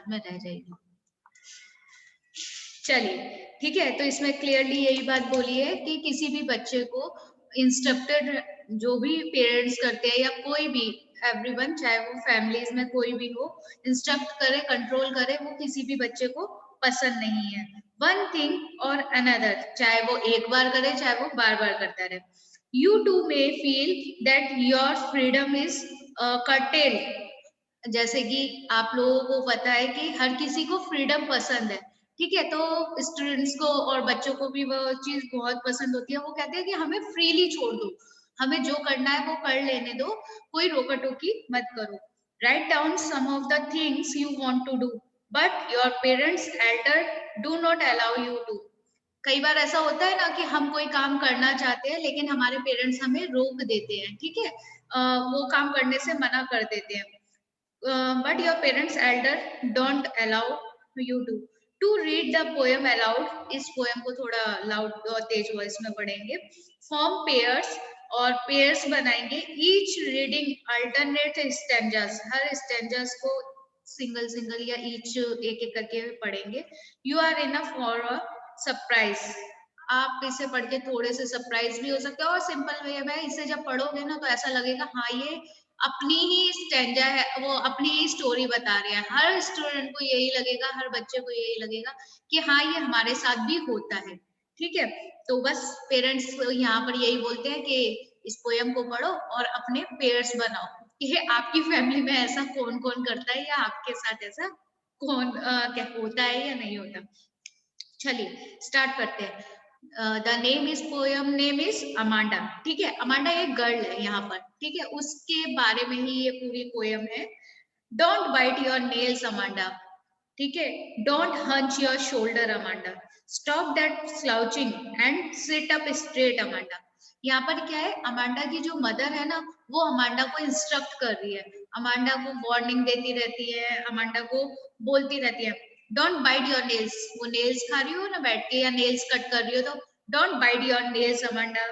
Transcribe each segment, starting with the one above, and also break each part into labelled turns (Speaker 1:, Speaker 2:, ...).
Speaker 1: में रह जाएगी। चलिए ठीक है, तो इसमें क्लियरली यही बात बोली है कि किसी भी बच्चे को इंस्ट्रक्टेड जो भी पेरेंट्स करते हैं या कोई भी एवरीवन, चाहे वो फैमिलीज में कोई भी हो, इंस्ट्रक्ट करे, कंट्रोल करे, वो किसी भी बच्चे को पसंद नहीं है। वन थिंग और अनदर, चाहे वो एक बार करे चाहे वो बार बार करता रहे। You too may feel that your freedom is curtailed. जैसे कि आप लोगों को पता है कि हर किसी को फ्रीडम पसंद है, ठीक है, तो स्टूडेंट्स को और बच्चों को भी वो चीज बहुत पसंद होती है। वो कहते हैं कि हमें फ्रीली छोड़ दो, हमें जो करना है वो कर लेने दो, कोई रोका टोकी मत करो। Write down some of the things you want to do but your parents elder do not allow you to. कई बार ऐसा होता है ना कि हम कोई काम करना चाहते हैं लेकिन हमारे पेरेंट्स हमें रोक देते हैं, ठीक है, वो काम करने से मना कर देते हैं। But your parents elder don't allow you to read the poem aloud। इस पोएम को थोड़ा लाउड और तेज वॉइस में पढ़ेंगे। फॉर्म पेयर्स, और पेयर्स बनाएंगे। ईच रीडिंग अल्टरनेट स्टेंजास, हर स्टेंजास को सिंगल सिंगल या ईच एक एक करके पढ़ेंगे। You are enough for a surprise, आप इसे पढ़ के थोड़े से सरप्राइज भी हो सकते हो। और सिंपल वे है, इसे जब पढ़ोगे ना तो ऐसा लगेगा हाँ ये अपनी ही स्टेंजा है, वो अपनी ही स्टोरी बता रहे हैं। हर स्टूडेंट को यही लगेगा, हर बच्चे को यही लगेगा कि हाँ ये हमारे साथ भी होता है, ठीक है। तो बस पेरेंट्स यहाँ पर यही बोलते हैं कि इस पोयम को पढ़ो और अपने पेयर्स बनाओ। कि आपकी फैमिली में ऐसा कौन कौन करता है या आपके साथ ऐसा कौन क्या होता है या नहीं होता। चलिए स्टार्ट करते हैं। The name is poem name is Amanda, ठीक है। अमांडा एक गर्ल है यहाँ पर, ठीक है, उसके बारे में ही ये पूरी पोयम है। Don't bite your nails Amanda, ठीक है। Don't hunch your shoulder Amanda. Stop that slouching and sit up straight Amanda. यहाँ पर क्या है, अमांडा की जो मदर है ना वो अमांडा को इंस्ट्रक्ट कर रही है, अमांडा को वार्निंग देती रहती है, अमांडा को बोलती रहती है डोंट बाइट योर नेल्स। वो नेल्स खा रही हो ना बैठ के या नेल्स कट कर रही हो तो don't bite your nails Amanda.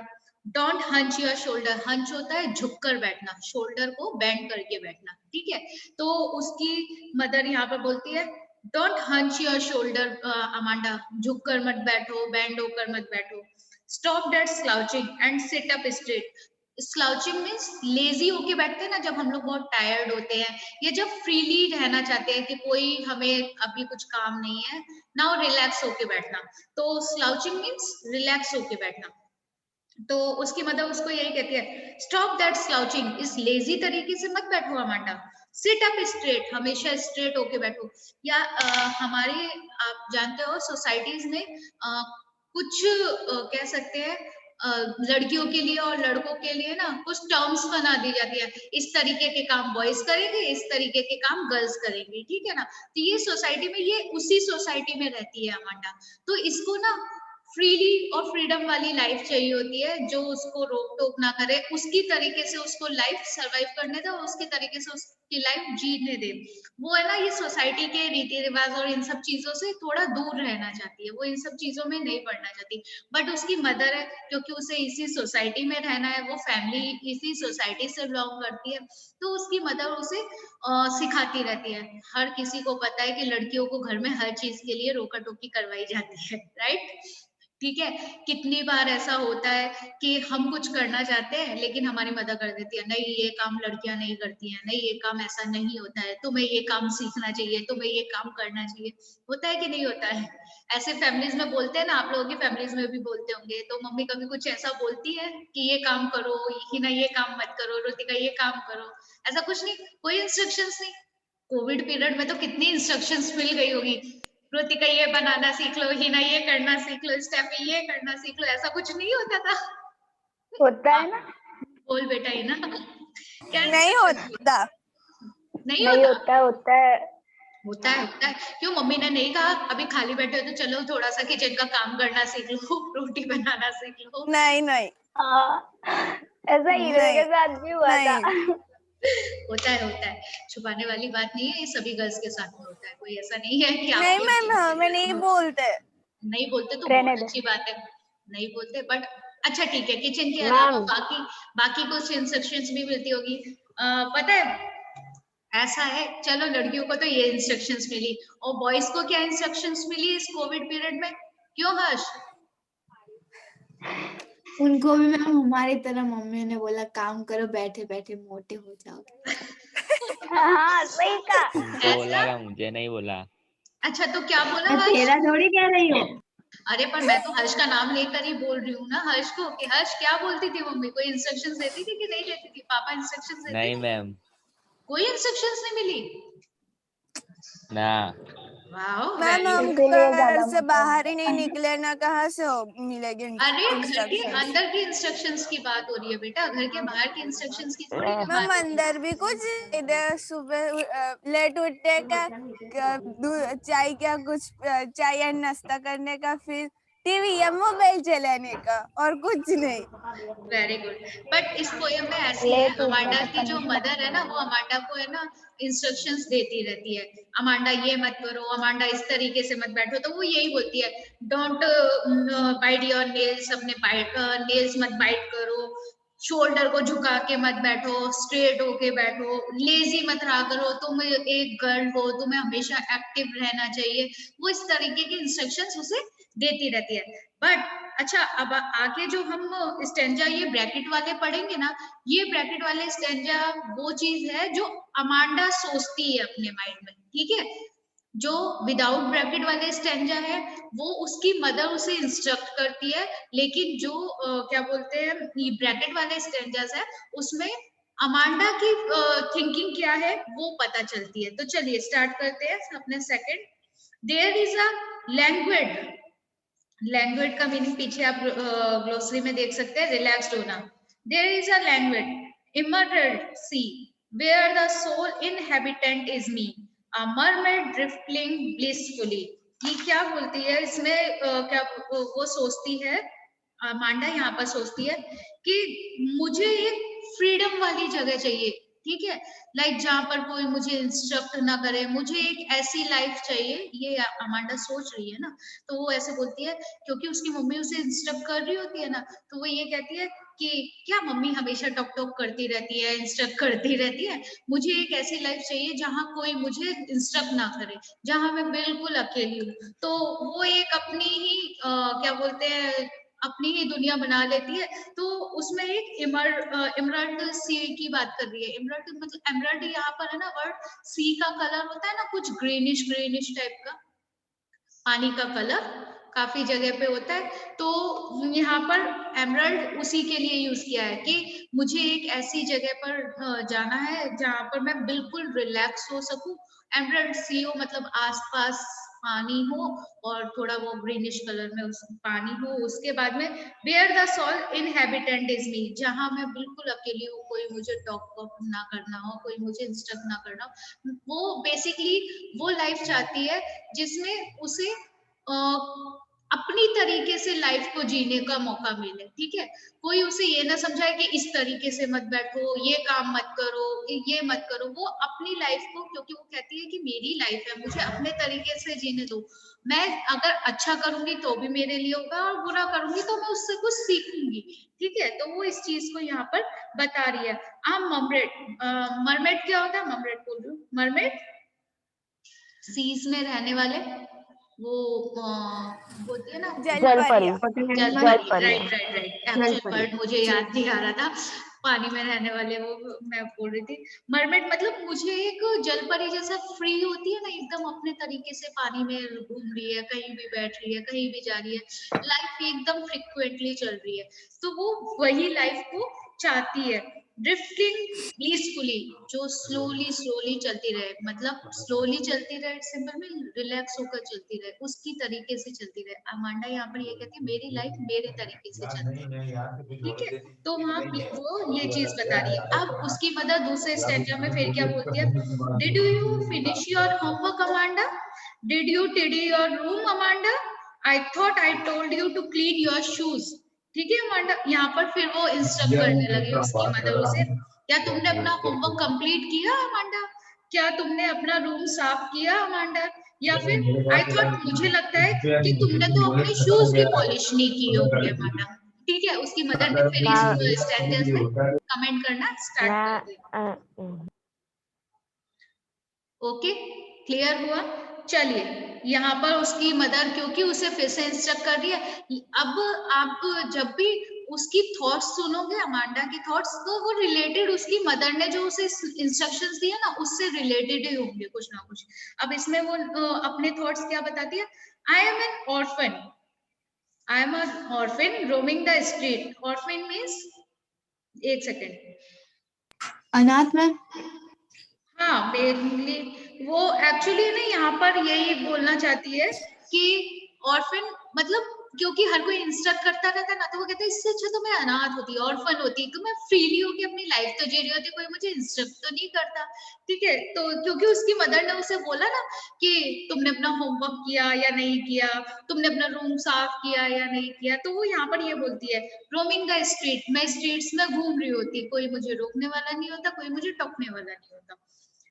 Speaker 1: Don't hunch your shoulder, hunch होता है झुककर बैठना, शोल्डर को बेंड करके बैठना, ठीक है। तो उसकी मदर यहाँ पर बोलती है don't hunch your shoulder Amanda, झुक कर मत बैठो, बेंड होकर मत बैठो। Stop that slouching and sit up straight. Slouching means lazy होके बैठते हैं ना जब हम लोग बहुत टायर्ड होते हैं, या जब फ्रीली रहना चाहते हैं कि कोई हमें अभी कुछ काम नहीं है, नाउ रिलैक्स होके बैठना। तो स्लाउचिंग मीन्स रिलैक्स होके बैठना। तो उसकी मदर उसको यही कहती है स्टॉप दैट स्लाउचिंग, इस लेजी तरीके से मत बैठो अमांडा। सिट अप स्ट्रेट, हमेशा स्ट्रेट होके बैठो। या हमारे आप जानते हो सोसाइटीज में कुछ कह सकते हैं लड़कियों के लिए और लड़कों के लिए ना कुछ टर्म्स बना दी जाती है। इस तरीके के काम बॉयज करेंगे, इस तरीके के काम गर्ल्स करेंगे, ठीक है ना। तो ये सोसाइटी में, ये उसी सोसाइटी में रहती है अमांडा। तो इसको ना फ्रीली और फ्रीडम वाली लाइफ चाहिए होती है, जो उसको रोक टोक ना करे, उसकी तरीके से उसको लाइफ सरवाइव करने दे और उसके तरीके से उसकी लाइफ जीने दे। वो है ना ये सोसाइटी के रीति रिवाज और इन सब चीजों से थोड़ा दूर रहना चाहती है, वो इन सब चीजों में नहीं पड़ना चाहती। बट उसकी मदर है, क्योंकि उसे इसी सोसाइटी में रहना है, वो फैमिली इसी सोसाइटी से बिलोंग करती है, तो उसकी मदर उसे सिखाती रहती है। हर किसी को पता है कि लड़कियों को घर में हर चीज के लिए रोका टोकी करवाई जाती है, राइट, ठीक है। कितनी बार ऐसा होता है कि हम कुछ करना चाहते हैं लेकिन हमारी मदद कर देती है, नहीं ये काम लड़कियां नहीं करती हैं, नहीं ये काम ऐसा नहीं होता है, तुम्हें ये काम सीखना चाहिए, तुम्हें ये काम करना चाहिए। होता है कि नहीं होता है? ऐसे फैमिलीज में बोलते हैं ना, आप लोगों की फैमिलीज में भी बोलते होंगे। तो मम्मी कभी कुछ ऐसा बोलती है कि ये काम करो, हिना ये काम मत करो, रुतिका ये काम करो, ऐसा कुछ नहीं, कोई इंस्ट्रक्शंस नहीं। कोविड पीरियड में तो कितनी इंस्ट्रक्शंस मिल गई होगी, कृतिका ये बनाना सीख लो, हिना ये करना सीख लो, स्टेफी ये करना सीख लो, ऐसा कुछ नहीं होता था।
Speaker 2: होता है ना।
Speaker 1: बोल बेटा हिना, क्या
Speaker 3: नहीं होता,
Speaker 1: नहीं
Speaker 2: नहीं
Speaker 1: होता?
Speaker 2: होता है।
Speaker 1: होता है, होता है। क्यों मम्मी ने नहीं कहा अभी खाली बैठे हो तो चलो थोड़ा सा किचन का काम करना सीख लो, रोटी बनाना सीख लो?
Speaker 3: नहीं नहीं
Speaker 2: ऐसा हीरो के साथ भी हुआ था।
Speaker 1: होता है, होता है, छुपाने वाली बात नहीं है, ये सभी गर्ल्स के साथ में होता है, कोई ऐसा नहीं है कि
Speaker 3: नहीं
Speaker 1: आपके
Speaker 3: मैम, हमें नहीं बोलते।
Speaker 1: नहीं बोलते तो
Speaker 2: रहने
Speaker 1: बहुत
Speaker 2: दे।
Speaker 1: अच्छी बात है, नहीं बोलते। बट अच्छा ठीक है, किचन के
Speaker 2: मैम
Speaker 1: अलावा बाकी बाकी कुछ इंस्ट्रक्शंस भी मिलती होगी। पता है ऐसा है। चलो लड़कियों को तो ये इंस्ट्रक्शंस मिली, और बॉयज को क्या इंस्ट्रक्शंस मिली इस कोविड पीरियड में? क्यों हर्ष?
Speaker 2: उनको भी मैम हमारी तरह मम्मी ने बोला काम करो, बैठे बैठे मोटे हो जाओगे। हाँ सही कहा।
Speaker 4: उनको बोला
Speaker 1: ऐसा?
Speaker 4: क्या, मुझे नहीं बोला।
Speaker 1: अच्छा तो क्या बोला
Speaker 2: मैं
Speaker 1: हर्ष?
Speaker 2: तेरा थोड़ी कह रही हूँ।
Speaker 1: अरे पर मैं तो हर्ष का नाम लेकर ही बोल रही हूँ ना हर्ष को, कि हर्ष क्या बोलती थी मम्मी? कोई इंस्ट्रक्शंस देती थी कि नहीं देती थी? पापा इंस्ट्रक्शंस देते
Speaker 4: नहीं
Speaker 1: थे?
Speaker 4: मैम,
Speaker 1: कोई इंस्ट्रक्शंस नहीं मिली?
Speaker 4: ना।
Speaker 1: वाओ,
Speaker 3: मैम
Speaker 1: वेरी
Speaker 3: हम
Speaker 1: गुड।
Speaker 2: इसीलिए
Speaker 3: घर
Speaker 2: ज्यादा
Speaker 3: से
Speaker 2: मोटे
Speaker 3: बाहर ही
Speaker 2: हो
Speaker 3: नहीं
Speaker 2: गए।
Speaker 3: निकले ना, कहाँ से मिलेगी
Speaker 1: अरे घर के
Speaker 3: इंस्ट्रक्शन।
Speaker 1: अंदर की इंस्ट्रक्शंस की बात हो रही है बेटा, घर के बाहर की इंस्ट्रक्शंस की थोड़ी ना
Speaker 3: मैम
Speaker 1: बात हो रही है।
Speaker 3: अंदर भी कुछ इधर सुबह लेट उठने का, चाय क्या कुछ चाय या नाश्ता करने का, फिर टीवी या मोबाइल चलाने का, और कुछ नहीं।
Speaker 1: Very good. बट इस पोएम में ऐसी है,
Speaker 2: लेट उठने
Speaker 1: अमांडा
Speaker 2: का
Speaker 1: की जो
Speaker 2: punishment
Speaker 1: मदर है ना, वो अमांडा को है ना इंस्ट्रक्शंस देती रहती है। अमांडा ये मत करो, अमांडा इस तरीके से मत बैठो, तो वो यही बोलती है, डोंट बाइट योर नेल्स, अपने नेल्स मत बाइट करो, शोल्डर को झुका के मत बैठो, स्ट्रेट होके बैठो, लेजी मत रहा करो, तुम एक गर्ल हो, तुम्हें हमेशा एक्टिव रहना चाहिए। वो इस तरीके के इंस्ट्रक्शंस उसे देती रहती है। बट अच्छा, अब आगे जो हम स्टेंजा ये ब्रैकेट वाले पढ़ेंगे ना, ये ब्रैकेट वाले स्टेंजा वो चीज है जो अमांडा सोचती है अपने माइंड में, ठीक है? जो विदाउट ब्रैकेट वाले स्टेंजा है, वो उसकी मदर उसे इंस्ट्रक्ट करती है, लेकिन जो क्या बोलते हैं ये ब्रैकेट वाले स्टेंजास है, उसमें अमांडा की थिंकिंग क्या है वो पता चलती है। तो चलिए स्टार्ट करते हैं अपने second. There is a language, language का मीनिंग पीछे आप ग्लोसरी में देख सकते हैं, रिलैक्स्ड होना। There is a language emerald sea where the sole inhabitant is me, a mermaid drifting blissfully. ये क्या बोलती है इसमें? क्या वो सोचती है, मांडा यहाँ पर सोचती है कि मुझे एक फ्रीडम वाली जगह चाहिए, ठीक है? लाइक जहां पर कोई मुझे इंस्ट्रक्ट ना करे, मुझे एक ऐसी लाइफ चाहिए, ये अमांडा सोच रही है ना। तो वो ऐसे बोलती है, क्योंकि उसकी मम्मी उसे इंस्ट्रक्ट कर रही होती है ना, तो वो ये कहती है कि क्या मम्मी हमेशा टॉक टॉक करती रहती है, इंस्ट्रक्ट करती रहती है, मुझे एक ऐसी लाइफ चाहिए जहां कोई मुझे इंस्ट्रक्ट ना करे, जहां मैं बिल्कुल अकेली हूँ। तो वो एक अपनी ही क्या बोलते हैं, अपनी ही दुनिया बना लेती है। तो उसमें एक इमराल्ड सी की बात कर रही है। इमराल्ड मतलब एमराल्ड यहाँ पर है ना वर्ड, सी का कलर होता है ना कुछ ग्रीनिश ग्रीनिश टाइप का, पानी का कलर काफी जगह पे होता है। तो यहाँ पर एमराल्ड उसी के लिए यूज किया है कि मुझे एक ऐसी जगह पर जाना है जहां पर मैं बिल्कुल रिलैक्स हो सकूं। एमराल्ड सी हो मतलब आसपास पानी हो, और थोड़ा वो ग्रीनिश कलर में उस पानी हो। उसके बाद में where the sole inhabitant is me, जहां मैं बिल्कुल अकेली हूँ, कोई मुझे टॉक वॉक ना करना हो, कोई मुझे इंस्ट्रक्ट ना करना हो। वो बेसिकली वो लाइफ चाहती है जिसमें उसे अपनी तरीके से लाइफ को जीने का मौका मिले, ठीक है? कोई उसे ये ना समझाए कि इस तरीके से मत बैठो, ये काम मत करो, ये मत करो। वो अपनी लाइफ को, क्योंकि वो कहती है कि मेरी लाइफ है, मुझे अपने तरीके से जीने दो, मैं अगर अच्छा करूंगी तो भी मेरे लिए होगा, और बुरा करूंगी तो मैं उससे कुछ सीखूंगी, ठीक है? तो वो इस चीज को यहाँ पर बता रही है। ममरेड, मरमेड क्या होता है? ममरेड बोल रही हूँ, मरमेड सीज में रहने वाले, वो होती है ना
Speaker 3: जल परियां।
Speaker 1: जलपरी, right right right. Actual word मुझे याद नहीं आ रहा था, पानी में रहने वाले वो मैं बोल रही थी। मरमेड मतलब मुझे एक जलपरी जैसा फ्री होती है ना, एकदम अपने तरीके से पानी में घूम रही है, कहीं भी बैठ रही है, कहीं भी जा रही है, लाइफ एकदम फ्रिक्वेंटली चल रही है। तो वो वही लाइफ को चाहती है। ड्रिफ्टिंग ब्लिसफुली, जो स्लोली स्लोली चलती रहे, मतलब स्लोली चलती रहे, सिंपल में रिलैक्स होकर चलती रहे, उसकी तरीके से चलती रहे। अमांडा यहाँ पर ये कहती है मेरी लाइफ मेरे तरीके से चलती है, ठीक है? तो वहाँ वो ये चीज बता रही है। अब उसकी मदर दूसरे स्टेंजा में फिर क्या बोलती है? Did you finish your homework Amanda, did you tidy your room Amanda, I thought I told you to clean your shoes. ठीक है अमांडा, यहाँ पर फिर वो इंस्ट्रक्ट करने लगी उसकी मदर उसे, क्या तुमने अपना होमवर्क कंप्लीट किया अमांडा, क्या तुमने अपना रूम साफ किया अमांडा, या फिर आई थॉट, मुझे लगता है कि तुमने तो अपने शूज भी पॉलिश नहीं किए होंगे अमांडा। ठीक है, उसकी मदर ने फिर इस स्टेंजेस में कमेंट करना स्टार्ट कर दिया। ओके, क्लियर हुआ? चलिए, यहाँ पर उसकी मदर क्योंकि उसे फिर से इंस्ट्रक्ट कर रही है। अब आप जब भी उसकी थॉट्स सुनोगे, अमांडा की थॉट्स, तो वो रिलेटेड उसकी मदर ने जो उसे इंस्ट्रक्शंस दिए ना, उससे रिलेटेड ही होंगे कुछ ना कुछ। अब इसमें वो अपने थॉट्स क्या बताती है? I am N orphan, I am N orphan roaming the street. Orphan means, एक सेकेंड,
Speaker 2: अनाथ मैम।
Speaker 1: हाँ, मेनली वो एक्चुअली ना यहाँ पर यही बोलना चाहती है कि ऑर्फन मतलब क्योंकि हर कोई इंस्ट्रक्ट करता रहता है ना, तो वो कहते हैं इससे अच्छा तो मैं अनाथ होती, ऑर्फन होती, तो मैं फ्रीली होके अपनी लाइफ तो जी रही होती, कोई मुझे इंस्ट्रक्ट तो नहीं करता। ठीक है, तो क्योंकि उसकी मदर ने उसे बोला ना कि तुमने अपना होमवर्क किया या नहीं किया, तुमने अपना रूम साफ किया या नहीं किया, तो वो यहाँ पर ये बोलती है रोमिंग द स्ट्रीट, मैं स्ट्रीट्स में घूम रही होती, कोई मुझे रोकने वाला नहीं होता, कोई मुझे टोकने वाला नहीं होता।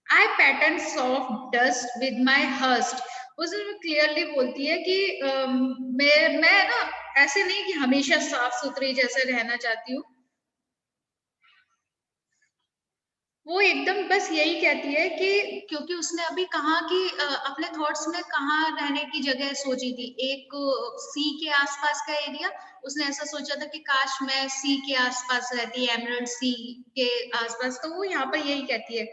Speaker 1: I pattern soft dust with my hurst। उसमें क्लियरली बोलती है कि मैं ना ऐसे नहीं कि हमेशा साफ सुथरी जैसे रहना चाहती हूँ, वो एकदम बस यही कहती है कि क्योंकि उसने अभी कहा कि अपने थॉट्स में कहाँ रहने की जगह सोची थी, एक सी के आसपास का एरिया। उसने ऐसा सोचा था कि काश मैं सी के आसपास रहती, एमरल्ड सी के आसपास। तो वो यहाँ पर यही कहती है,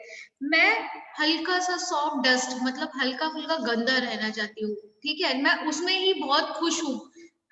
Speaker 1: मैं हल्का सा सॉफ्ट डस्ट मतलब हल्का फुल्का गंदा रहना चाहती हूँ। ठीक है, मैं उसमें ही बहुत खुश हूँ।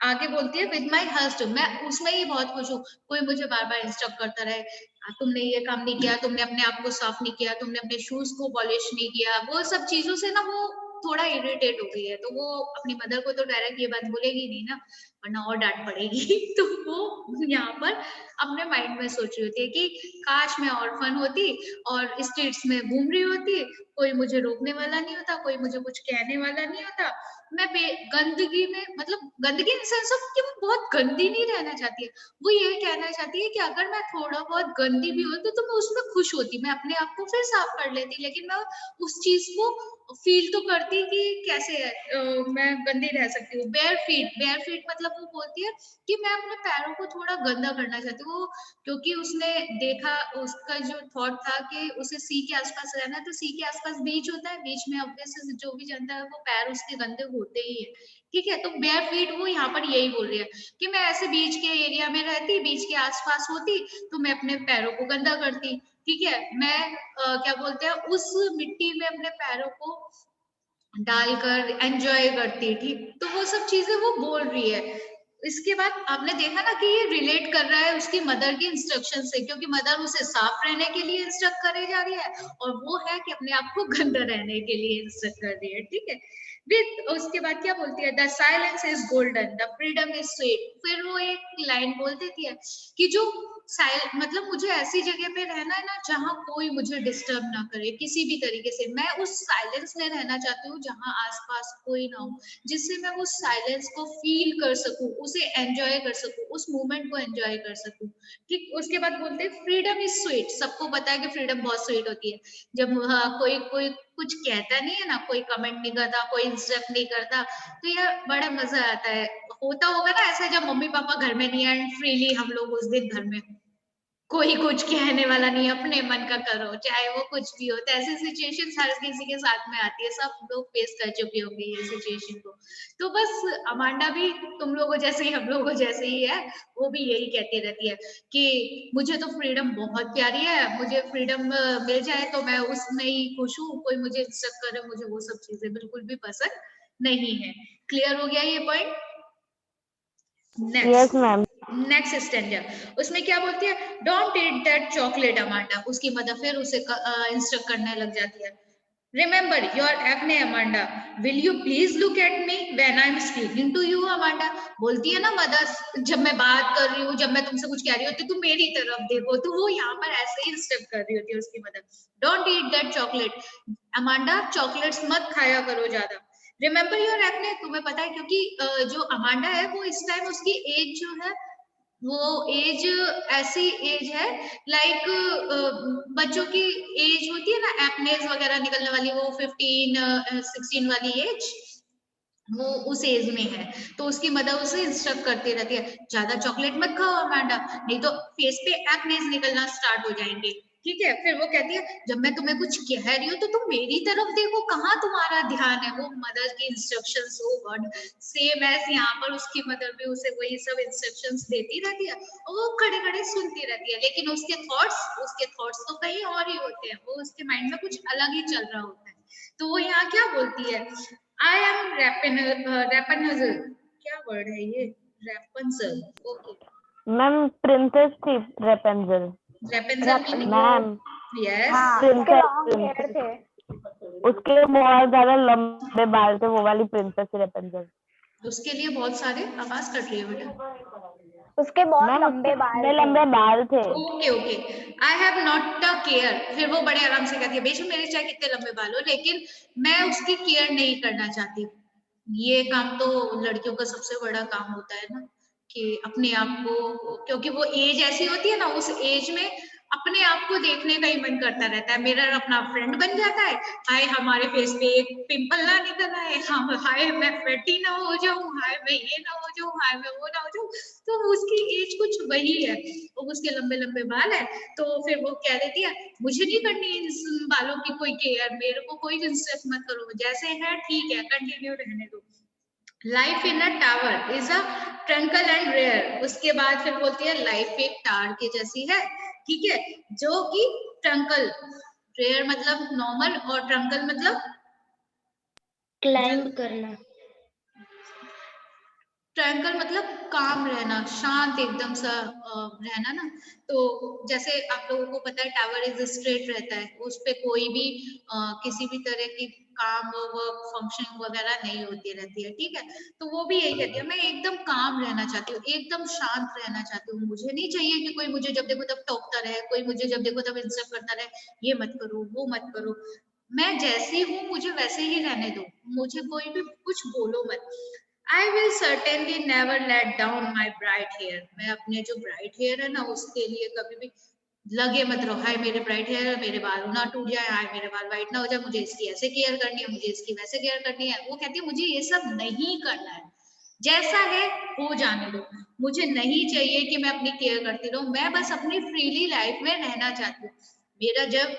Speaker 1: आगे बोलती है विद माई हर्स्ट, मैं उसमें ही बहुत खुश हूँ, कोई मुझे बार बार इंस्ट्रक्ट करता रहे, तुमने ये काम नहीं किया, तुमने अपने आप को साफ नहीं किया, तुमने अपने शूज को पॉलिश नहीं किया, वो सब चीजों से ना वो थोड़ा इरिटेट हो गई है। तो वो अपनी मदर को तो डायरेक्ट ये बात बोलेगी नहीं ना, वरना और डांट पड़ेगी। तो वो यहाँ पर अपने माइंड में सोच रही होती है कि काश मैं ऑर्फन होती और स्ट्रीट्स में घूम रही होती, कोई मुझे रोकने वाला नहीं होता, कोई मुझे कुछ कहने वाला नहीं होता, मैं गंदगी में मतलब गंदगी इन सेंस ऑफ कि वो बहुत गंदी नहीं रहना चाहती है, वो ये कहना चाहती है कि अगर मैं थोड़ा बहुत गंदी भी हो तो मैं उसमें खुश होती, मैं अपने आप को फिर साफ कर लेती, लेकिन मैं उस चीज को फील तो करती कि कैसे मैं गंदी रह सकती हूँ। बेयर फीट मतलब वो बोलती है कि मैं अपने पैरों को थोड़ा गंदा करना चाहती हूँ। क्योंकि उसने देखा, उसका जो थॉट था कि उसे सी के आसपास रहना है, तो सी के आसपास बीच होता है, बीच में ऑब्वियसली जो भी जानता है वो पैर उसके गंदे होते ही है। ठीक है, तो बेयर फीट वो यहाँ पर यही बोल रही है कि मैं ऐसे बीच के एरिया में रहती, बीच के आसपास होती, तो मैं अपने पैरों को गंदा करती। ठीक है, मैं क्या बोलते हैं उस मिट्टी में अपने पैरों को डालकर एंजॉय करती। ठीक, तो वो सब चीजें वो बोल रही है। इसके बाद आपने देखा ना कि ये रिलेट कर रहा है उसकी मदर की इंस्ट्रक्शन से, क्योंकि मदर उसे साफ रहने के लिए इंस्ट्रक्ट करे जा रही है और वो है कि अपने आप को गंदा रहने के लिए इंस्ट्रक्ट कर रही है। ठीक है, विद उसके बाद क्या बोलती है, the silence is golden the freedom is sweet. फिर वो एक लाइन बोल देती है कि जो मतलब मुझे ऐसी जगह पे रहना है ना जहाँ कोई मुझे डिस्टर्ब ना करे किसी भी तरीके से, मैं उस साइलेंस में रहना चाहती हूँ जहाँ आसपास कोई ना हो, जिससे मैं उस साइलेंस को फील कर सकूं, उसे एंजॉय कर सकूं, उस मोमेंट को एंजॉय कर सकूं। ठीक, उसके बाद बोलते हैं फ्रीडम इज स्वीट। सबको पता है कि फ्रीडम बहुत स्वीट होती है, जब कोई कोई कुछ कहता नहीं है ना, कोई कमेंट नहीं करता, कोई इंस्ट्रक्ट नहीं करता, तो यार बड़ा मजा आता है। होता होगा ना ऐसा जब मम्मी पापा घर में नहीं है एंड फ्रीली हम लोग उस दिन घर में, कोई कुछ कहने वाला नहीं, अपने मन का करो चाहे वो कुछ भी हो। तो ऐसी सिचुएशन हर किसी के साथ में आती है, सब लोग फेस कर चुके होंगे ये सिचुएशन को। तो बस अमांडा भी तुम लोगों जैसे ही हम लोगों जैसे ही है, वो भी यही कहती रहती है कि मुझे तो फ्रीडम बहुत प्यारी है, मुझे फ्रीडम मिल जाए तो मैं उसमें ही खुश हूँ, कोई मुझे इंस्ट्रक्ट करे मुझे वो सब चीजें बिल्कुल भी पसंद नहीं है। क्लियर हो गया ये point?
Speaker 3: Yes ma'am.
Speaker 1: Next stanza, उसमें क्या बोलती है, don't eat that chocolate Amanda. उसकी मदर फिर उसे इंस्ट्रक्ट करने लग जाती है, remember your acne Amanda, will you please look at me when I am speaking to you Amanda. बोलती है ना मदर, जब मैं बात कर रही हूँ, जब मैं तुमसे कुछ कह रही होती तुम मेरी तरफ देखो, तो वो यहाँ पर ऐसे ही इंस्ट्रक्ट कर रही होती है उसकी mother, don't eat that chocolate Amanda, chocolates मत खाया करो ज्यादा। रिमेंबर योर एक्ने, तुम्हें पता है क्योंकि जो अमांडा है वो इस टाइम उसकी एज जो है वो एज ऐसी एज है लाइक बच्चों की एज होती है ना एक्नेस वगैरह निकलने वाली, वो 15-16 वाली एज, वो उस एज में है। तो उसकी मदर उसे इंस्ट्रक्ट करती रहती है ज्यादा चॉकलेट मत खाओ अमांडा, नहीं तो फेस पे एक्नेस निकलना स्टार्ट हो जाएंगे। ठीक है। फिर वो कहती है जब मैं तुम्हें कुछ कह रही हूँ तो तुम मेरी तरफ देखो, कहाँ तुम्हारा ध्यान है। वो मदर की इंस्ट्रक्शंस, ओ गॉड, सेम एज यहाँ पर उसकी मदर भी उसे वही सब इंस्ट्रक्शंस देती रहती है और वो खड़े खड़े सुनती रहती है, लेकिन उसके थॉट्स तो कहीं और ही होते हैं, वो उसके माइंड में कुछ अलग ही चल रहा होता है। तो वो यहाँ क्या बोलती है, आई एम रैपनजल, क्या वर्ड है ये, रैपनजल, ओके,
Speaker 5: मैम प्रिंसेस थी रेपेंजल।
Speaker 1: रैपनजल मीनिंग,
Speaker 5: मैम
Speaker 1: यस,
Speaker 3: हाँ, उसके लॉन्ग हेयर थे।
Speaker 5: उसके बहुत ज्यादा लंबे बाल थे, वो वाली प्रिंसेस थी रेपेंजल।
Speaker 1: उसके लिए बहुत सारे, आवाज कट रही है बेटा,
Speaker 3: उसके बहुत
Speaker 5: मैम
Speaker 3: लंबे बाल
Speaker 5: उसके
Speaker 3: थे।
Speaker 5: लंबे बाल थे।
Speaker 1: Okay okay, I have not a care. फिर वो बड़े आराम से कहती है बेशक मेरे चाहे कितने लंबे बाल हो, लेकिन मैं उसकी केयर नहीं करना चाहती। ये काम तो लड़कियों का सबसे बड़ा काम होता है ना, कि अपने आप को, क्योंकि वो एज ऐसी होती है ना, उस एज में अपने आप को देखने का ही मन करता रहता है। मिरर अपना फ्रेंड बन जाता है, हाय हमारे फेस पे एक पिंपल ना निकल आए, हम हाय मैं फैटी ना हो जाऊं, हाय मैं ये ना हो जाऊं, हाय मैं वो ना हो जाऊं। तो उसकी एज कुछ वही है, और उसके लंबे लंबे बाल है। तो फिर वो कह देती है मुझे नहीं करनी इन बालों की कोई केयर, मेरे को कोई इंस्ट्रक्ट मत करो, जैसे है ठीक है, कंटिन्यू रहने दो। Life in a tower is a tranquil and rare. उसके बाद फिर बोलती है लाइफ एक टावर के जैसी है, ठीक है, जो कि ट्रंकल, रेयर मतलब नॉर्मल और ट्रंकल मतलब
Speaker 2: क्लाइंब करना।
Speaker 1: ट्रैंगल मतलब काम रहना, शांत एकदम सा रहना ना। तो जैसे आप लोगों को पता है टावर इज स्ट्रेट रहता है, उस पे कोई भी किसी भी तरह की काम वर्क फंक्शन वगैरह नहीं होती रहती है, ठीक है। तो वो भी यही कहती है मैं एकदम काम रहना चाहती हूँ, एकदम शांत रहना चाहती हूँ, मुझे नहीं चाहिए कि कोई मुझे जब देखो तब टोकता रहे, कोई मुझे जब देखो तब इंसल्ट करता रहे, ये मत करो वो मत करो। मैं जैसी हूँ मुझे वैसे ही रहने दो, मुझे कोई भी कुछ बोलो मत। I will certainly never let down my bright hair. मैं अपने जो bright hair है ना उसके लिए कभी भी लगे मत रहो, हाय मेरे ब्राइट हेयर है, मेरे बाल ना टूट जाए, हाय मेरे बाल व्हाइट ना हो जाए, मुझे इसकी ऐसे केयर करनी है, मुझे इसकी वैसे केयर करनी है। वो कहती है मुझे ये सब नहीं करना है, जैसा है हो जाने दो, मुझे नहीं चाहिए कि मैं अपनी केयर करती रहूं, मैं बस अपनी फ्रीली लाइफ में रहना चाहती हूँ।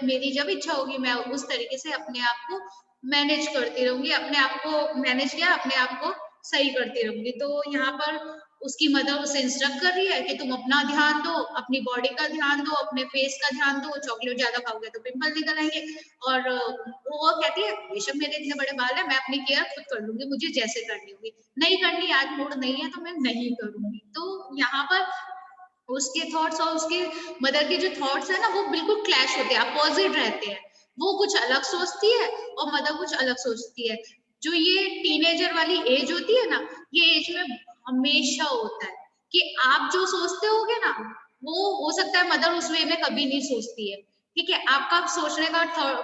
Speaker 1: मेरी जब इच्छा होगी मैं उस तरीके से अपने आप को मैनेज करती रहूंगी, अपने आप को मैनेज किया, अपने आप को सही करती रहूंगी। तो यहाँ पर उसकी मदर उसे इंस्ट्रक्ट कर रही है कि तुम अपना ध्यान दो, अपनी बॉडी का ध्यान दो, अपने फेस का ध्यान दो, चॉकलेट ज्यादा खाओगे तो पिंपल निकल आएंगे। और वो कहती है बेशक मेरे इतने बड़े बाल है, मैं अपनी केयर खुद कर लूंगी, मुझे जैसे करनी होगी, नहीं करनी आज मूड नहीं है तो मैं नहीं करूंगी। तो यहाँ पर उसके थॉट्स और उसके मदर के जो थॉट्स है ना वो बिल्कुल क्लैश होते हैं, अपोजिट रहते हैं। वो कुछ अलग सोचती है और मदर कुछ अलग सोचती है। जो ये टीनेजर वाली एज होती है ना, ये एज में हमेशा होता है कि आप जो सोचते होगे ना वो हो सकता है मदर उस वे में कभी नहीं सोचती है, ठीक है। आपका सोचने का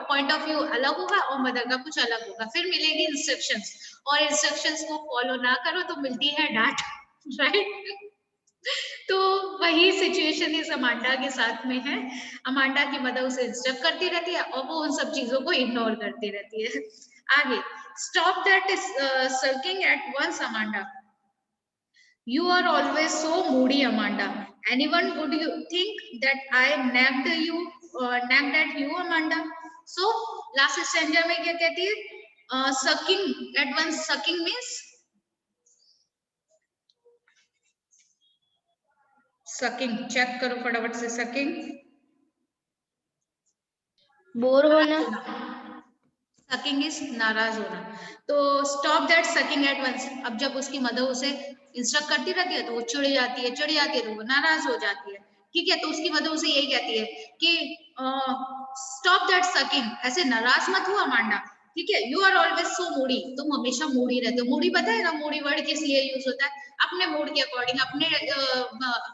Speaker 1: पॉइंट ऑफ व्यू अलग होगा और मदर का कुछ अलग होगा। फिर मिलेगी इंस्ट्रक्शंस, और इंस्ट्रक्शंस को फॉलो ना करो तो मिलती है डांट, राइट। तो वही सिचुएशन इस अमांडा के साथ में है। अमांडा की मदर उसे इंस्ट्रक्ट करती रहती है और वो उन सब चीजों को इग्नोर करती रहती है। आगे, stop that sulking at once Amanda, you are always so moody Amanda, anyone would you think that I nagged at you Amanda? So last stanza में क्या कहती है, sucking at once, sucking means sulking, check करो फटाफट से, sulking
Speaker 2: bore होना।
Speaker 1: Sulking is नाराज होना। तो stop that sulking at once, अब जब उसकी मदर उसे इंस्ट्रक्ट करती रहती है तो वो चिढ़ जाती है, तो वो नाराज हो जाती है, ठीक है। तो उसकी मदर उसे यही कहती है कि स्टॉप दैट सकिंग, ऐसे नाराज मत हो अमांडा, ठीक है। You are always so moody, तुम हमेशा मूडी रहते हो। मूडी पता है ना मूडी वर्ड किस लिए यूज होता है, अपने मूड के अकॉर्डिंग, अपने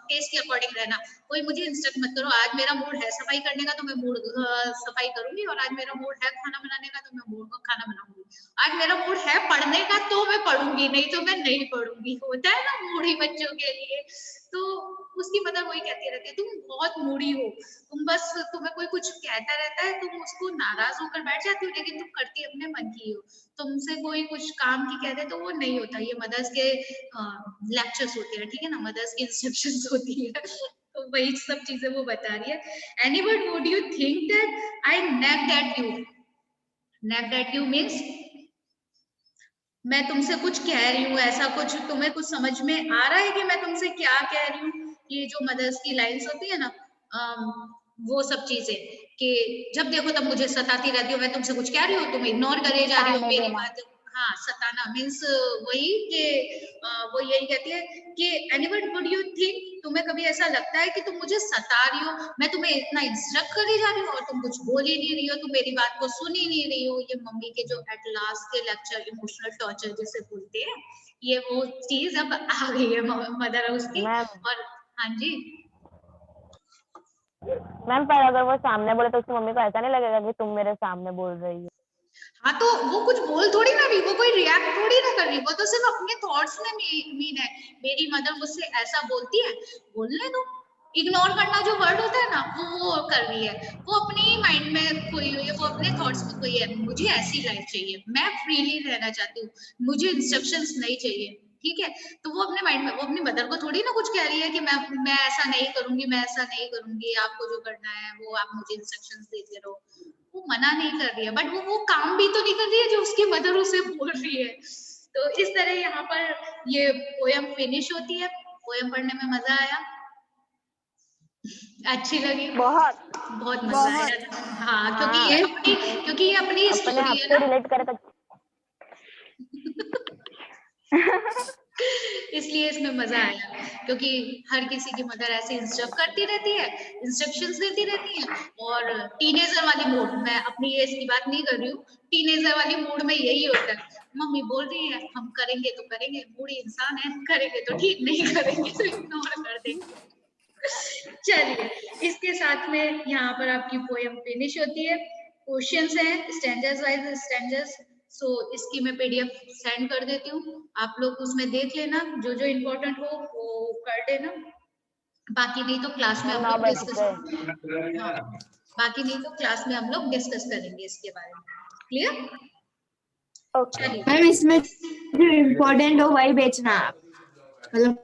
Speaker 1: केस के अकॉर्डिंग रहना। कोई मुझे इंस्ट्रक्ट मत करो, आज मेरा मूड है सफाई करने का तो मैं मूड सफाई करूंगी, और आज मेरा मूड है खाना बनाने का तो मैं मूड खाना बनाऊंगी, आज मेरा मूड है पढ़ने का तो मैं पढ़ूंगी, नहीं तो मैं नहीं पढ़ूंगी। होता है ना मूडी बच्चों के लिए। तो उसकी मदर वही कहती रहती है तुम बहुत मूडी हो, तुम बस तुम्हें कोई कुछ कहता रहता है तुम उसको नाराज होकर बैठ जाती हो, लेकिन तुम करती अपने मन की हो। तुमसे कोई कुछ काम की कहते तो वो नहीं होता। ये मदर्स के लेक्चर्स होते हैं, ठीक है ना, मदर्स की इंस्ट्रक्शंस होती है। तो वही सब चीजें वो बता रही है. Anyone, would you think that I nagged at you? Nagged at you means मैं तुमसे कुछ कह रही हूँ, ऐसा कुछ तुम्हें कुछ समझ में आ रहा है कि मैं तुमसे क्या कह रही हूँ? ये जो मदर्स की लाइन्स होती है ना, वो सब चीजें कि जब देखो तब मुझे सताती रहती हो, मैं तुमसे कुछ कह रही हूँ, तुम इग्नोर करे जा रही हो
Speaker 2: ताने
Speaker 1: मेरी
Speaker 2: देना।
Speaker 1: बात. हाँ, सताना मीन्स वही कि वो यही कहती है कि एनीवन वुड यू थिंक, तुम्हें कभी ऐसा लगता है कि तुम मुझे सता रही हो, मैं तुम्हें इतना इंस्ट्रक्ट करे जा रही हूँ और तुम कुछ बोल ही नहीं रही हो, तुम मेरी बात को सुन ही नहीं रही हो. ये मम्मी के जो एट लास्ट के लेक्चर इमोशनल टॉर्चर जिसे बोलते हैं, ये वो चीज अब आ गई है मदर हाउस की.
Speaker 5: मैम
Speaker 1: और हाँ जी,
Speaker 5: मैम पर अगर वो सामने बोले तो उसकी मम्मी को ऐसा नहीं लगेगा कि तुम मेरे सामने बोल रही हो?
Speaker 1: हाँ तो वो कुछ बोल थोड़ी ना रही, वो कोई रिएक्ट थोड़ी ना कर रही, वो तो सिर्फ अपने थॉट्स में मीन है. मेरी मदर मुझसे ऐसा बोलती है, बोलने दो. इग्नोर करना जो वर्ड होता है ना, वो कर रही है, वो अपने ही माइंड में खोई हुई है, वो अपने थॉट्स में खोई है. मुझे ऐसी लाइफ चाहिए, मैं फ्रीली रहना चाहती हूँ, मुझे इंस्ट्रक्शंस नहीं चाहिए. ठीक है, तो वो अपने माइंड में, वो अपनी मदर को थोड़ी ना कुछ कह रही है कि मैं ऐसा नहीं करूंगी, मैं ऐसा नहीं करूंगी, आपको जो करना है वो आप मुझे इंस्ट्रक्शंस देते रहो. वो मना नहीं कर रही है, बट वो काम भी तो नहीं कर रही है जो उसकी मदर उसे बोल रही है. तो इस तरह यहाँ पर ये पोयम फिनिश होती है. पोयम पढ़ने में मजा आया, अच्छी लगी, बहुत मजा आया. हाँ, क्योंकि ये अपनी
Speaker 5: अपने
Speaker 1: स्टोरी
Speaker 5: आप
Speaker 1: है
Speaker 5: से
Speaker 1: ना,
Speaker 5: रिलेट करे तो
Speaker 1: इसलिए इसमें मजा आया. क्योंकि हर किसी की मदर ऐसे इंस्ट्रक्ट करती रहती है, इंस्ट्रक्शंस देती रहती है. और टीनेजर वाली मूड, मैं अपनी एज की बात नहीं कर रही हूँ, टीनेजर वाली मूड में यही होता है. मम्मी बोल रही है, हम करेंगे तो करेंगे, बूढ़ी इंसान है, करेंगे तो ठीक, नहीं करेंगे तो इग्नोर कर देंगे. चलिए, इसके साथ में यहाँ पर आपकी पोएम फिनिश होती है. क्वेश्चंस हैं स्टैंजर्स वाइज स्टैंजर्स. सो इसकी मैं पीडीएफ सेंड कर देती हूँ, आप लोग उसमें देख लेना, जो जो इम्पोर्टेंट हो वो कर देना. बाकी नहीं तो क्लास में हम
Speaker 5: 9
Speaker 1: लोग
Speaker 5: बज
Speaker 1: डिस्कस,
Speaker 5: गए।
Speaker 1: हाँ, बाकी नहीं तो क्लास में हम लोग डिस्कस करेंगे इसके बारे में. क्लियर? चलिए,
Speaker 2: मैम इसमें जो इम्पोर्टेंट हो वही बेचना आप, मतलब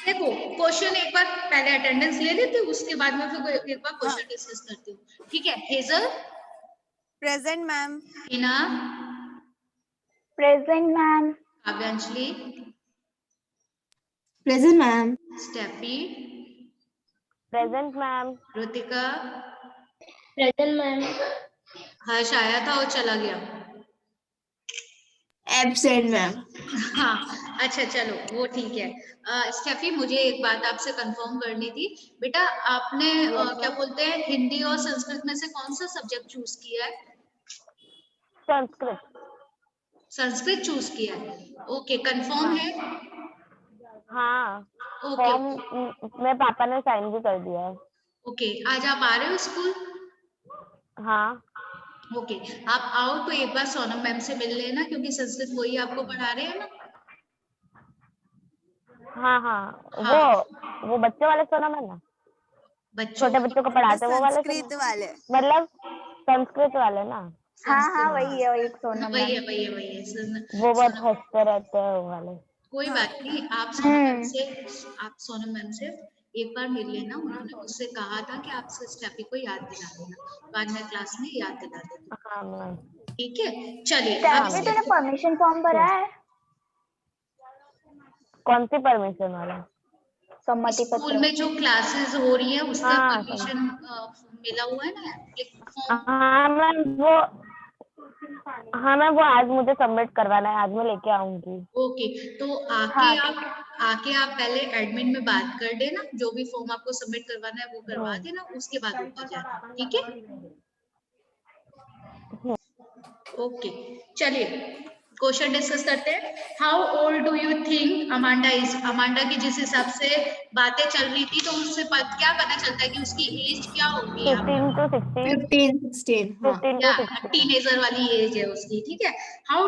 Speaker 1: देखो क्वेश्चन एक बार पहले अटेंडेंस ले लेती हूँ, उसके बाद में फिर एक बार क्वेश्चन डिस्कस करती हूँ. ठीक है, Hazel,
Speaker 3: present ma'am.
Speaker 1: Hina,
Speaker 2: present ma'am.
Speaker 1: Kavyanjali,
Speaker 2: present ma'am.
Speaker 1: Steffi,
Speaker 5: present ma'am.
Speaker 1: Ritika,
Speaker 2: present ma'am.
Speaker 1: Harsh आया था और चला गया.
Speaker 2: Absent ma'am.
Speaker 1: हाँ, अच्छा चलो वो ठीक है. स्टेफी, मुझे एक बात आपसे कंफर्म करनी थी. बेटा आपने क्या बोलते हैं, हिंदी और संस्कृत में से कौन सा सब्जेक्ट चूज किया है?
Speaker 5: संस्कृत।
Speaker 1: संस्कृत चूज किया है. ओके, कंफर्म है?
Speaker 5: हाँ,
Speaker 1: ओके
Speaker 5: फॉर्म मेरे पापा ने साइन भी कर दिया है।
Speaker 1: ओके, आज आप आ रहे हो स्कूल?
Speaker 5: हाँ
Speaker 1: ओके, आप आओ तो एक बार सोनम मैम से मिल लेना, क्योंकि संस्कृत वही आपको पढ़ा रहे हैं ना.
Speaker 5: हाँ हाँ,
Speaker 1: हाँ,
Speaker 5: वो बच्चे वाले सोनम है ना,
Speaker 1: बच्चों
Speaker 5: छोटे बच्चों को पढ़ाते वो वाले
Speaker 3: संस्कृत वाले.
Speaker 5: मतलब संस्कृत वाले ना।
Speaker 2: हाँ वही है, वही सोनम
Speaker 1: वही
Speaker 2: मैम.
Speaker 1: है वही है.
Speaker 5: वो बहुत हंसते रहते हैं वो वाले।
Speaker 1: कोई बात नहीं, आप सोनम मैम से एक बार मिल लेना. उन्होंने मुझसे कहा था कि आप स्टेफी को याद दिला देना, बाद में क्लास में याद दिला देना.
Speaker 5: हाँ मैम।
Speaker 1: ठीक है, चलिए.
Speaker 2: स्टेफी तूने परमिशन फॉर्म भरा है?
Speaker 5: कौन सी परमिशन वाला?
Speaker 2: सम्मति
Speaker 1: स्कूल
Speaker 2: पत्र.
Speaker 1: में जो क्लासेस हो रही है उसका
Speaker 5: हाँ,
Speaker 1: परमिशन मिला हुआ है ना, फॉर्म.
Speaker 5: हाँ मैम वो आज मुझे सबमिट करवाना है, आज मैं लेके आऊंगी।
Speaker 1: ओके, तो आके आप पहले एडमिन में बात कर देना, जो भी फॉर्म आपको सबमिट करवाना है वो करवा देना, उसके बाद ऊपर जाना. ठीक है, ओके. चलिए क्वेश्चन डिस्कस करते हैं. How old do you think Amanda is? Amanda की जिस हिसाब से बातें चल रही थी, तो उससे क्या पता चलता है कि उसकी एज क्या होगी?
Speaker 5: 15 to 16।
Speaker 2: 15-16. हाँ.
Speaker 5: 15 to 16।
Speaker 1: टीनेजर वाली एज है उसकी. ठीक है, how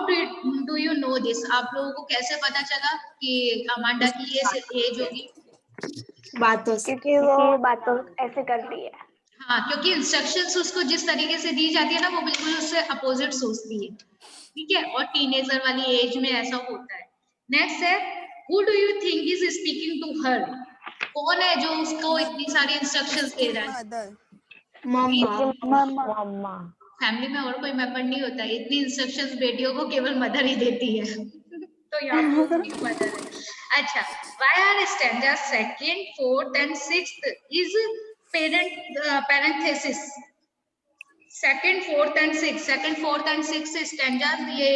Speaker 1: do you no this? आप लोगों को कैसे पता चला कि अमांडा की ये एज होगी?
Speaker 2: बातों से.
Speaker 6: क्योंकि वो बातों ऐसे करती है.
Speaker 1: हाँ, क्योंकि इंस्ट्रक्शंस उसको जिस तरीके से दी जाती है ना, वो बिल्कुल उससे अपोजिट सोचती है. ठीक है, और टीनेजर वाली एज में ऐसा होता है. नेक्स्ट है Who do you think is speaking to her? कौन है जो उसको इतनी सारी इंस्ट्रक्शंस दे रहा है?
Speaker 3: मदर।
Speaker 2: मम्मा।
Speaker 5: मम्मा।
Speaker 1: फैमिली में और कोई मेंबर नहीं होता, इतनी इंस्ट्रक्शंस बेटियों को केवल मदर ही देती है। तो यहाँ पे उसकी मदर है। अच्छा, why are stanzas 2nd, 4th and 6th is parenthesis? 2nd, 4th and 6th, 2nd, 4th and 6th stanzas, ये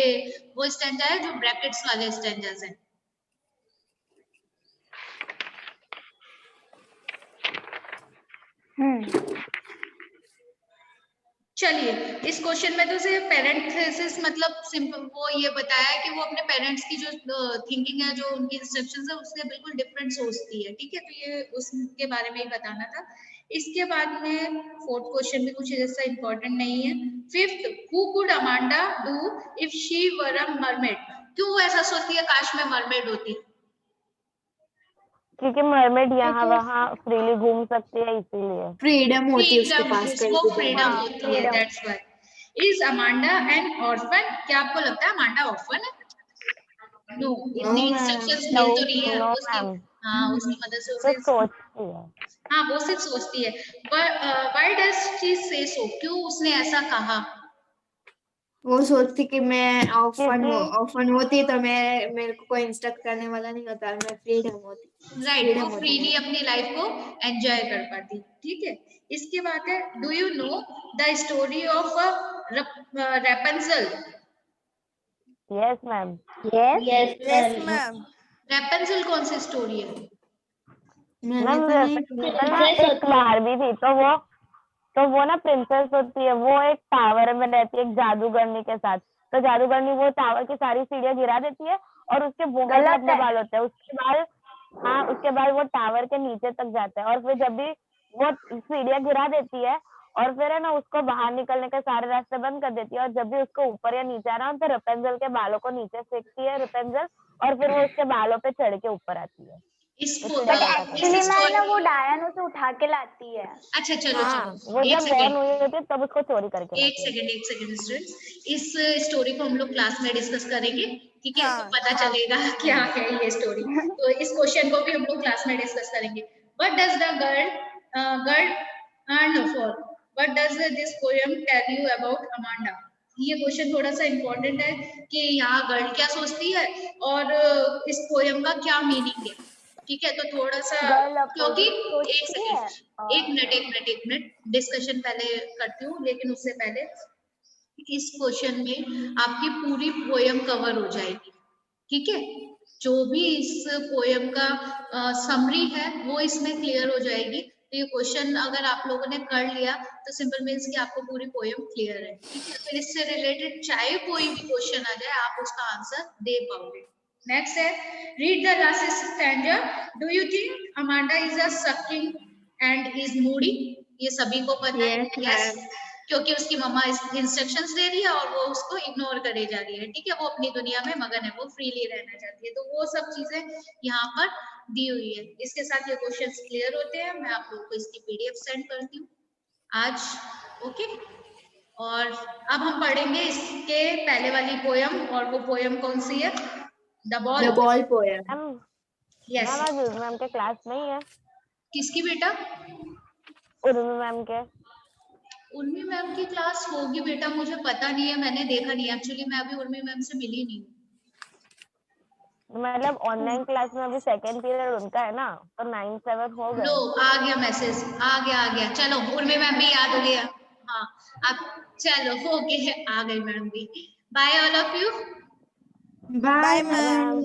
Speaker 1: वो स्टैंजा है जो ब्रैकेट्स वाले स्टैंजास हैं। चलिए, इस क्वेश्चन में तो सिर्फ पेरेंथेसिस मतलब सिंपल वो ये बताया है कि वो अपने पेरेंट्स की जो थिंकिंग है, जो उनकी इंस्ट्रक्शंस है, उससे बिल्कुल डिफरेंट सोचती है। ठीक है, तो ये उसके बारे में ही बताना था। इसके बाद में 4th क्वेश्चन भी कुछ ऐसा इंपॉर्टेंट नहीं है। 5th, who could Amanda do if she were a mermaid? क्यों वो ऐसा सोचती है काश मैं मरमेड होती?
Speaker 5: क्योंकि मरमेड यहाँ वहाँ फ्रीली घूम सकती है, इसीलिए।
Speaker 2: फ्रीडम होती है उसके पास,
Speaker 1: वो फ्रीडम होती है, that's why. Is Amanda N orphan? क्या आपको लगता है अमांडा ऑर्फन है? नो, इतनी इंस्ट्रक्शंस मिल तो रही है उसकी। हाँ, उसकी मदद से उसे
Speaker 5: सोचती है।
Speaker 1: हाँ, वो सिर्फ सोचती है। व्हाई डज शी से सो? क्यों उसने ऐसा कहा?
Speaker 2: वो सोचती कि मैं ऑफन होती तो मेरे को कोई इंस्ट्रक्ट करने वाला नहीं होता, मैं फ्रीडम होती।
Speaker 1: राइट, वो फ्रीली अपनी लाइफ को एंजॉय कर पाती। ठीक है, इसके बाद है do you know the story of Rapunzel?
Speaker 5: Yes ma'am.
Speaker 3: Yes ma'am.
Speaker 1: Rapunzel कौन सी स्टोरी है?
Speaker 5: मैम एक बारबी थी, तो वो ना प्रिंसेस होती है, वो एक टावर में रहती है एक जादूगरनी के साथ। तो जादूगरनी वो टावर की सारी सीढ़ियां गिरा देती है और उसके बहुत लंबे बाल होते हैं। उसके बाद वो टावर के नीचे तक जाता है, और फिर जब भी वो सीढ़ियां गिरा देती है और फिर है ना उसको बाहर निकलने के सारे रास्ते बंद कर देती है, और जब भी उसको ऊपर या नीचे आना हो तो रेपेंजल के बालों को नीचे फेंकती है रेपेंजल, और फिर वो उसके बालों पे चढ़ के ऊपर आती है।
Speaker 6: एक्चुअली मैं वो डायन उसे उठा के लाती है।
Speaker 1: अच्छा, चलो
Speaker 5: वो जब बॉर्न हुई होती है तब उसको चोरी करके
Speaker 1: एक सेकंड स्टूडेंट्स, इस स्टोरी को हम लोग क्लास में डिस्कस करेंगे। ठीक है, तो पता चलेगा क्या है ये स्टोरी। तो इस क्वेश्चन को भी हम लोग क्लास में डिस्कस करेंगे। What does the girl what does this poem tell you about Amanda? ये क्वेश्चन थोड़ा सा इम्पोर्टेंट है कि यहाँ गर्ल क्या सोचती है और इस पोएम का क्या मीनिंग है। ठीक है, तो थोड़ा सा क्योंकि एक मिनट डिस्कशन पहले करती हूँ, लेकिन उससे पहले इस क्वेश्चन में आपकी पूरी पोएम कवर हो जाएगी। ठीक है, जो भी इस पोएम का समरी है वो इसमें क्लियर हो जाएगी। तो ये क्वेश्चन अगर आप लोगों ने कर लिया तो सिंपल मीन्स कि आपको पूरी पोएम क्लियर है। ठीक है, फिर इससे रिलेटेड चाहे कोई भी क्वेश्चन आ जाए आप उसका आंसर दे पाओगे। नेक्स्ट है read the last stanza. Do you think Amanda is a sucking and is Moody? ये सभी को पता है। यस, क्योंकि उसकी मम्मा इंस्ट्रक्शंस दे रही है और वो उसको इग्नोर करे जा रही है। ठीक है, वो अपनी दुनिया में मगन है, वो फ्रीली रहना चाहती है। तो वो सब चीजें यहाँ पर दी हुई है। इसके साथ ये क्वेश्चंस क्लियर होते हैं। मैं आप लोगों को इसकी पीडीएफ सेंड करती हूँ आज। ओके, और अब हम पढ़ेंगे इसके पहले वाली पोयम, और वो पोयम कौन सी है? The ball poem. Yes,
Speaker 5: ma'am के क्लास नहीं है।
Speaker 1: किसकी बेटा?
Speaker 5: उर्मी मैम के।
Speaker 1: उर्मी मैम की क्लास होगी बेटा, मुझे पता नहीं है, मैंने देखा नहीं। एक्चुअली मैं अभी उर्मी मैम से मिली नहीं।
Speaker 5: मतलब ऑनलाइन क्लास में अभी सेकंड पीरियड उनका है ना, तो 9-7 हो गए।
Speaker 1: लो, आ गया मैसेज, आ गया। चलो, उर्मी मैम भी याद हो गया। हाँ, अब चलो ओके, आ गई मैडम भी। Bye all of you.
Speaker 2: Bye ma'am.